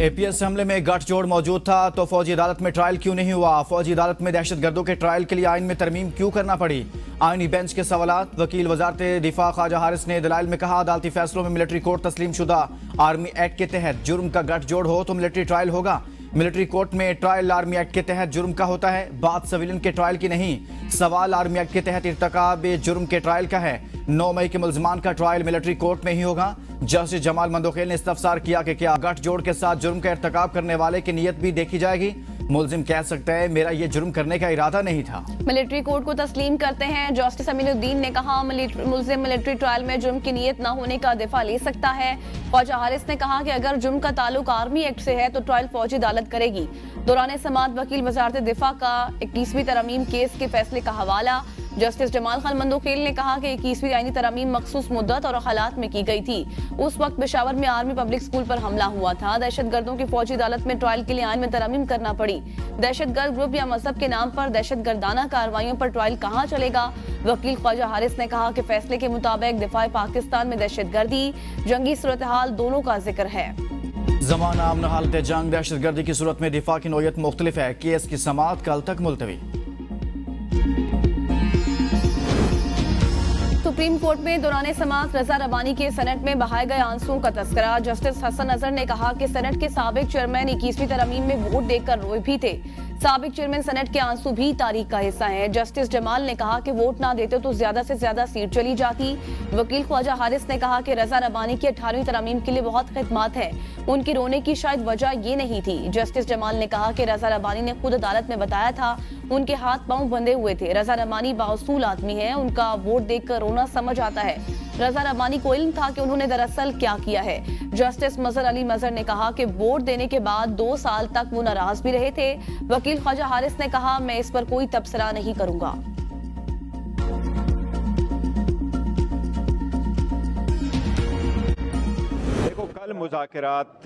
APS हमले में गठजोड़ मौजूद था तो फौजी अदालत में ट्रायल क्यों नहीं हुआ? फौजी अदालत में दहशतगर्दों के ट्रायल के लिए आइन में तरमीम क्यों करना पड़ी? आईनी बेंच के सवालात। वकील वजारत दिफा ख्वाजा हारिस ने दलाइल में कहा, अदालती फैसलों में मिलिट्री कोर्ट तस्लीम शुदा आर्मी एक्ट के तहत जुर्म का गठजोड़ हो तो मिलिट्री ट्रायल होगा। मिलिट्री कोर्ट में ट्रायल आर्मी एक्ट के तहत जुर्म का होता है, बात सिविलियन के ट्रायल की नहीं। सवाल आर्मी एक्ट के तहत इर्तकाब जुर्म के ट्रायल का है। 9 मई के मुल्जमान का ट्रायल मिलिट्री कोर्ट में ही होगा। जस्टिस जमाल मंदोखेल ने इस्तफसार किया कि क्या गठजोड़ के साथ जुर्म का इर्तकाब करने वाले की नीयत भी देखी जाएगी? मुल्जिम कह सकता है, मेरा ये जुर्म करने का इरादा नहीं था। मिलिट्री कोर्ट को तस्लीम करते हैं। जस्टिस अमीनुद्दीन ने कहा, मुल्जिम मिलिट्री ट्रायल में जुर्म की नीयत न होने का दिफा ले सकता है। ख्वाजा हारिस ने कहा कि अगर जुर्म का ताल्लुक आर्मी एक्ट से है तो ट्रायल फौजी अदालत करेगी। दौरान समाअत वकील वजारत दिफा का 21वीं तरमीम केस के फैसले का हवाला। जस्टिस जमाल खान मंदोखेल ने कहा कि 21वीं आईनी तरमीम मखसूस मुद्दत और हालात में की गई थी। उस वक्त पेशावर में आर्मी पब्लिक स्कूल पर हमला हुआ था। दहशतगर्दों की फौजी अदालत में ट्रायल के लिए आइन में तरमीम करना पड़ी। दहशतगर्द ग्रुप या मजहब के नाम पर दहशतगर्दाना कार्रवाइयों पर ट्रायल कहाँ चलेगा? वकील ख्वाजा हारिस ने कहा कि फैसले के मुताबिक दिफा पाकिस्तान में दहशतगर्दी जंगी सूरत हाल दोनों का जिक्र है। जमाना अमन हालत जंग दहशतगर्दी की सूरत में दिफा की नौयत मुख्तलिफ है। केस की समाअत कल तक मुलतवी। सुप्रीम कोर्ट में दौरान समाअत रजा रबानी के सेनेट में बहाए गए आंसुओं का तस्करा। जस्टिस हसन नजर ने कहा कि सेनेट के साबिक चेयरमैन 21वीं तरमीम में वोट देकर रोए भी थे। साबिक चेयरमैन सेनेट के आंसू भी तारीख का हिस्सा हैं। जस्टिस जमाल ने कहा कि वोट ना देते तो ज्यादा से ज्यादा सीट चली जाती। वकील ख्वाजा हारिस ने कहा कि रजा रबानी की 18वीं तरमीम के लिए बहुत खिदमत है, उनकी रोने की शायद वजह ये नहीं थी। जस्टिस जमाल ने कहा कि रजा रबानी ने खुद अदालत में बताया था उनके हाथ पांव बंधे हुए थे। रजा रबानी बाउसूल आदमी है, उनका वोट देखकर रोना समझ आता है। रजा रबानी को इल्म था कि उन्होंने दरअसल क्या किया है। जस्टिस मजहर अली मजहर ने कहा कि वोट देने के बाद 2 साल तक वो नाराज भी रहे थे। वकील ख्वाजा हारिस ने कहा, मैं इस पर कोई तबसरा नहीं करूंगा। कल मुज़ाकरात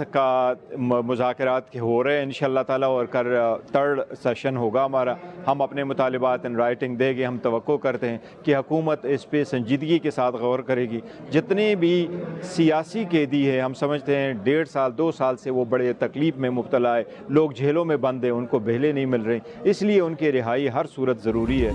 के हो रहे हैं इंशाअल्लाह ताला, और कल 3rd सेशन होगा हमारा। हम अपने मुतालिबात इन राइटिंग देंगे। हम तवक्को करते हैं कि हुकूमत इस पे संजीदगी के साथ गौर करेगी। जितने भी सियासी कैदी हैं, हम समझते हैं 1.5 साल 2 साल से वो बड़े तकलीफ़ में मुब्तला है, लोग जेलों में बंद हैं, उनको बेहले नहीं मिल रही, इसलिए उनकी रिहाई हर सूरत ज़रूरी है।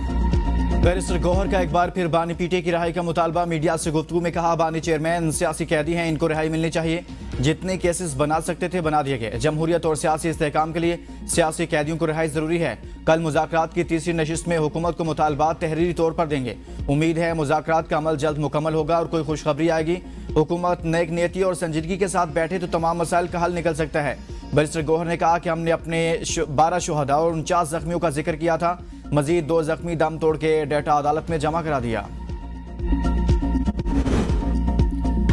बैरिस्टर गौहर का एक बार फिर बानी पीटे की रिहाई का मुतालबा। मीडिया से गुफ्तगू में कहा, बानी चेयरमैन सियासी कैदी हैं, इनको रिहाई मिलनी चाहिए। जितने केसेस बना सकते थे बना दिए गए। जमहूरियत और सियासी इस्तेहकाम के लिए सियासी कैदियों को रिहाई जरूरी है। कल मुज़ाकरात की 3री नशिस्त में हुकूमत को मुतालबात तहरीरी तौर पर देंगे। उम्मीद है मुज़ाकरात का अमल जल्द मुकम्मल होगा और कोई खुशखबरी आएगी। हुकूमत नेक नियति और संजीदगी के साथ बैठे तो तमाम मसाइल का हल निकल सकता है। बैरिस्टर गौहर ने कहा कि हमने अपने 12 शुहदा और 49 जख्मियों का जिक्र किया था। मजीद 2 जख्मी दम तोड़ के डेटा अदालत में जमा करा दिया।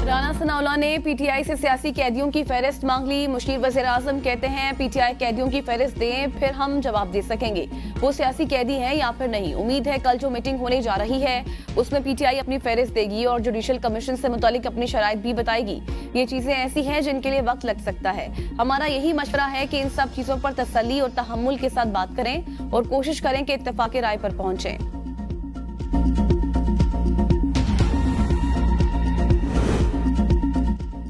राना सनाउल्लाह ने पीटीआई से सियासी कैदियों की फहरिस्त मांग ली। मुशीर वज़ीर आज़म कहते हैं, पीटीआई कैदियों की फहरिस्त दें, फिर हम जवाब दे सकेंगे वो सियासी कैदी हैं या फिर नहीं। उम्मीद है कल जो मीटिंग होने जा रही है उसमें पीटीआई अपनी फहरिस्त देगी और जुडिशल कमीशन से मुतालिक अपनी शराइत भी बताएगी। ये चीजें ऐसी हैं जिनके लिए वक्त लग सकता है। हमारा यही मशवरा है कि इन सब चीजों पर तसल्ली और तहम्मुल के साथ बात करें और कोशिश करें कि इत्तेफाक राय पर पहुंचें।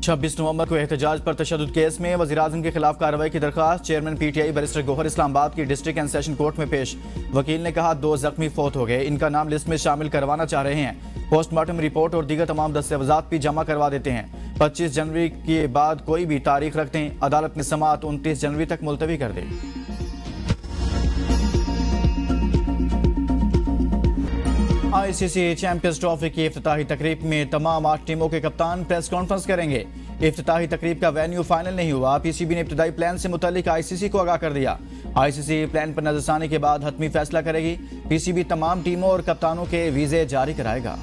26 नवंबर को एहतजाज पर तशद्दुद केस में वज़ीर-ए-आज़म के खिलाफ कार्रवाई की दरख्वास्त। Chairman PTI barrister Gohar Islamabad की डिस्ट्रिक्ट एंड सेशन कोर्ट में पेश। वकील ने कहा, 2 जख्मी फौत हो गए, इनका नाम लिस्ट में शामिल करवाना चाह रहे हैं। पोस्टमार्टम रिपोर्ट और दीगर तमाम दस्तावेजात भी जमा करवा देते हैं। 25 जनवरी के बाद कोई भी तारीख रखते हैं। अदालत ने समाअत 29 जनवरी तक मुलतवी कर दी। आईसीसी चैंपियंस ट्रॉफी की इफ्तिताही तकरीब में तमाम 8 टीमों के कप्तान प्रेस कॉन्फ्रेंस करेंगे। इफ्तिताही तकरीब का वेन्यू फाइनल नहीं हुआ। पीसीबी ने इब्तदाई प्लान से मुतालिक आईसीसी को आगाह कर दिया। आईसीसी प्लान पर नजरसानी के बाद हतमी फैसला करेगी। पीसीबी तमाम टीमों और कप्तानों के वीजे जारी कराएगा।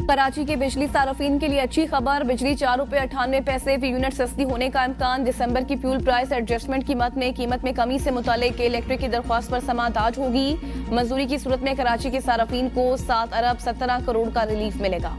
कराची के बिजली सार्फिन के लिए अच्छी खबर। बिजली 4 रुपये 98 पैसे फी यूनिट सस्ती होने का इम्कान। दिसंबर की फ्यूल प्राइस एडजस्टमेंट कीमत में कमी से मुतालिक इलेक्ट्रिक की दरख्वास्त पर समाअत आज होगी। मंजूरी की सूरत में कराची के सार्फिन को 7 अरब 17 करोड़ का रिलीफ मिलेगा।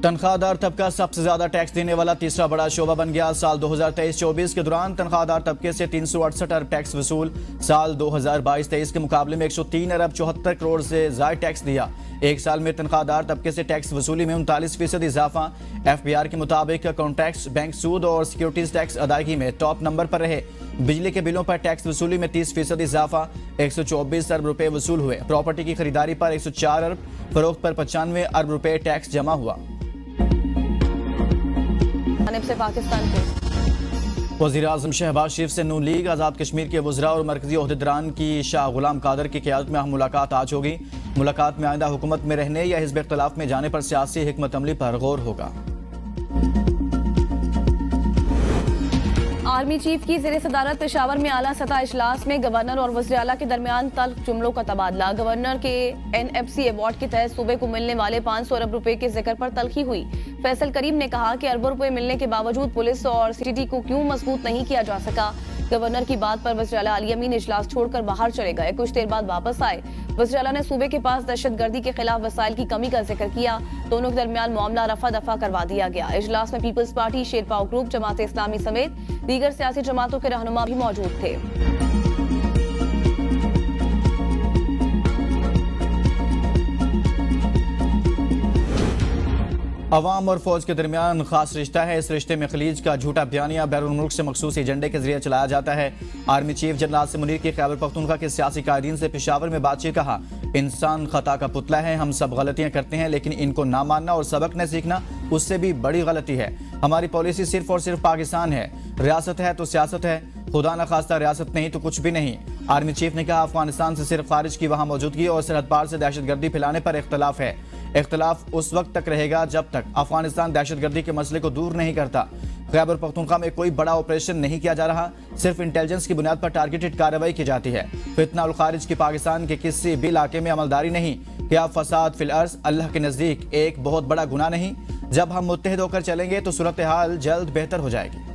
तनख्वाहदार तबका सबसे ज्यादा टैक्स देने वाला तीसरा बड़ा शोबा बन गया। साल 2023-24 के दौरान तनख्वाहदार तबके से 368 अरब टैक्स वसूल। साल 2022-23 के मुकाबले में 103 अरब 74 करोड़ से ज्यादा टैक्स दिया। एक साल में तनख्वाहदार तबके से टैक्स वसूली में 39% इजाफा। FBR के मुताबिक कॉन्ट्रैक्ट्स, बैंक सूद और सिक्योरिटीज टैक्स अदायगी में टॉप नंबर पर रहे। बिजली के बिलों पर टैक्स वसूली में 30% इजाफा। 124 अरब रुपए वसूल हुए। प्रॉपर्टी की खरीदारी पर 104 अरब, फरोख्त पर 95 अरब रुपए टैक्स जमा हुआ। से पाकिस्तान को वज़ीर आज़म शहबाज शरीफ से नून लीग, आज़ाद कश्मीर के वज़रा और मरकजी ओहदेदारान की शाह गुलाम कादर की क़यादत में अहम मुलाकात आज होगी। मुलाकात में आइंदा हुकूमत में रहने या हिज़्ब इख्तिलाफ में जाने पर सियासी हिकमत अमली पर गौर होगा। आर्मी चीफ की ज़ेरे सदारत पेशावर में आला सतह इजलास में गवर्नर और वज़ीर आला के दरमियान तल्ख जुमलों का तबादला। गवर्नर के NFC अवार्ड के तहत सूबे को मिलने वाले 500 अरब रुपए के जिक्र पर तल्खी हुई। फैसल करीम ने कहा कि अरबों रुपए मिलने के बावजूद पुलिस और CTT को क्यों मजबूत नहीं किया जा सका। गवर्नर की बात पर वज़ीर आला अली अमीन इजलास छोड़कर बाहर चले गए। कुछ देर बाद वापस आए। वज़ीर आला ने सूबे के पास दहशतगर्दी के खिलाफ वसाइल की कमी का जिक्र किया। दोनों के दरमियान मामला रफा दफा करवा दिया गया। इजलास में peoples party, Sherpao group, Jamaat Islami समेत दीगर सियासी जमातों के रहनुमा भी मौजूद थे। अवाम और फौज के दरमियान खास रिश्ता है। इस रिश्ते में खलीज का झूठा बयानिया बैरून मुल्क से मखसूस एजेंडे के जरिए चलाया जाता है। Army chief general Asim Munir की खैबर पख्तूनख्वा के सियासी कायदीन से पेशावर में बातचीत। कहा, इंसान खता का पुतला है, हम सब गलतियां करते हैं, लेकिन इनको ना मानना और सबक न सीखना उससे भी बड़ी गलती है। हमारी पॉलिसी सिर्फ और सिर्फ पाकिस्तान है। रियासत है तो सियासत है, खुदा न खास्ता रियासत नहीं तो कुछ भी नहीं। आर्मी चीफ ने कहा, अफगानिस्तान से सिर्फ खारिज की वहाँ मौजूदगी और सरहद पार से दहशतगर्दी फैलाने पर इख्तलाफ है। इख्तलाफ उस वक्त तक रहेगा जब तक अफगानिस्तान दहशतगर्दी के मसले को दूर नहीं करता। खैबर पख्तूनख्वा में कोई बड़ा ऑपरेशन नहीं किया जा रहा, सिर्फ इंटेलिजेंस की बुनियाद पर टारगेटेड कार्रवाई की जाती है। फितना उल खारिज की पाकिस्तान के किसी भी इलाके में अमलदारी नहीं। क्या फसाद फिल अर्ज़ अल्लाह के नज़दीक एक बहुत बड़ा गुनाह नहीं? जब हम मुत्तहिद होकर चलेंगे तो सूरत हाल जल्द बेहतर हो जाएगी।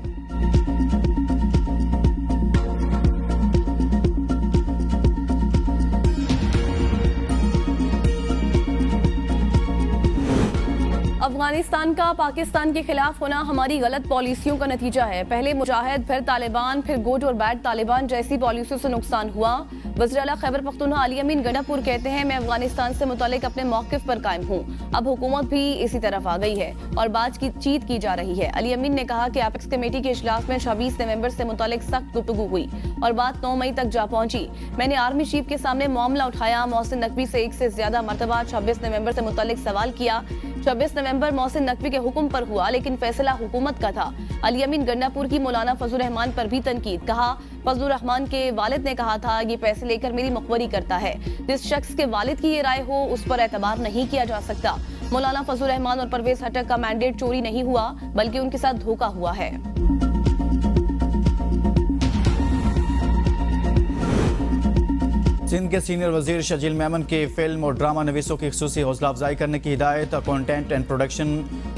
अफगानिस्तान का पाकिस्तान के खिलाफ होना हमारी गलत पॉलिसियों का नतीजा है। पहले मुजाहिद, फिर तालिबान, फिर गुड और बैड तालिबान जैसी पॉलिसियों से नुकसान हुआ। वज़ीर आला खैबर पख्तूनख्वा अली अमीन गंडापुर कहते हैं, मैं अफगानिस्तान से मुतालिक अपने मौक़िफ़ पर कायम हूँ। अब हुकूमत भी इसी तरफ आ गई है और बातचीत की जा रही है। अली अमीन ने कहा कि एपेक्स कमेटी के इजलास में 26 नवंबर से मुतालिक सख्त गुफ्तगू हुई और बात 9 मई तक जा पहुंची। मैंने आर्मी चीफ के सामने मामला उठाया। मोहसिन नकवी से एक से ज्यादा मरतबा 26 नवंबर से मुतालिक सवाल किया। 26 नवंबर मोहसिन नकवी के हुक्म पर हुआ, लेकिन फैसला हुकूमत का था। अली अमीन गंडापुर की मौलाना फजलुर रहमान पर भी तनकीद। कहा, फजलुर रहमान के वालिद ने कहा था, ये पैसे लेकर मेरी मुखबरी करता है। जिस शख्स के वालिद की ये राय हो उस पर एतबार नहीं किया जा सकता। मौलाना फजलुर रहमान और परवेज हटक का मैंडेट चोरी नहीं हुआ, बल्कि उनके साथ धोखा हुआ है। सिंध के सीनियर वजीर शजील मेमन की फिल्म और ड्रामा नवीसों की खुसूसी हौसला अफजाई करने की हिदायत। Content and production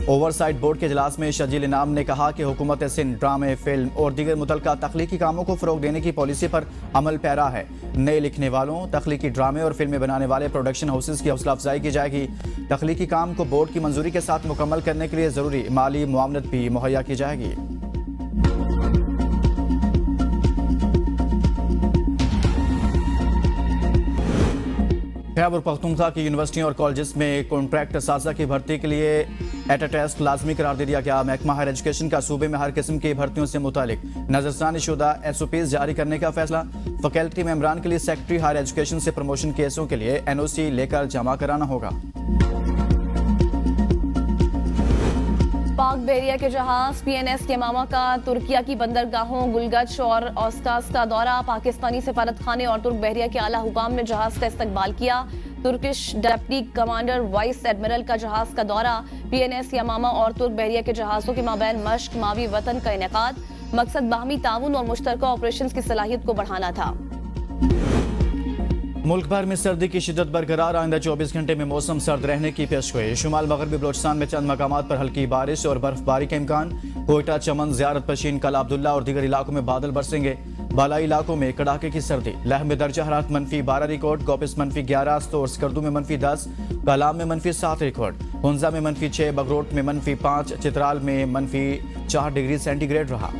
oversight board के इजलास में शजील इनाम ने कहा कि हुकूमत सिंध ड्रामे, फिल्म और दीगर मुतल्लिका तख्लीकी कामों को फ़रोग देने की पॉलिसी पर अमल पैरा है। नए लिखने वालों, तख्लीकी ड्रामे और फिल्में बनाने वाले प्रोडक्शन हाउसेज की हौसला अफजाई की जाएगी। तख्लीकी काम को बोर्ड की मंजूरी के साथ मुकम्मल करने के लिए ज़रूरी माली मुआवनत भी मुहैया की जाएगी। खैबर पख्तूनख्वा की यूनिवर्सिटियों और कॉलेजेस में कॉन्ट्रैक्ट असातिज़ा की भर्ती के लिए एट टेस्ट लाजमी करार दे दिया गया। महकमा हायर एजुकेशन का सूबे में हर किस्म की भर्तियों से मुतालिक नजरसानी शुदा SOPs जारी करने का फैसला। फैकल्टी मेंबरान के लिए सेक्रेटरी हायर एजुकेशन से प्रमोशन केसों के लिए NOC लेकर जमा कराना होगा। पाक बहरिया के जहाज PNS यमामा का तुर्किया की बंदरगाहों गुलगच और ऑस्कास का दौरा। पाकिस्तानी सफारत खाने और तुर्क बहरिया के आला हुकाम ने जहाज का इस्तकबाल किया। Turkish deputy commander vice admiral का जहाज का दौरा। PNS यमामा और तुर्क बहरिया के जहाजों के माबैन मश्क मावी वतन का इनेकाद। मकसद बाहमी ताउन और मुश्तरका ऑपरेशंस की सलाहियत को बढ़ाना था। मुल्क भर में सर्दी की शिद्दत बरकरार। आइंदा 24 घंटे में मौसम सर्द रहने की पेशगोई। शुमाल मगरबी बलोचिस्तान में चंद मकामात पर हल्की बारिश और बर्फबारी का इम्कान। कोयटा, चमन, ज़ियारत पशीन, कला अब्दुल्ला और दीगर इलाकों में बादल बरसेंगे। बालाई इलाकों में कड़ाके की सर्दी। लेह में दर्जा हरारत -12 रिकॉर्ड, गोपिस -11, स्तोर स्कर्दू में -10, कलाम में -7 रिकॉर्ड, हुंजा में -6, बगरोट में -5, चित्राल में -4 डिग्री सेंटीग्रेड रहा।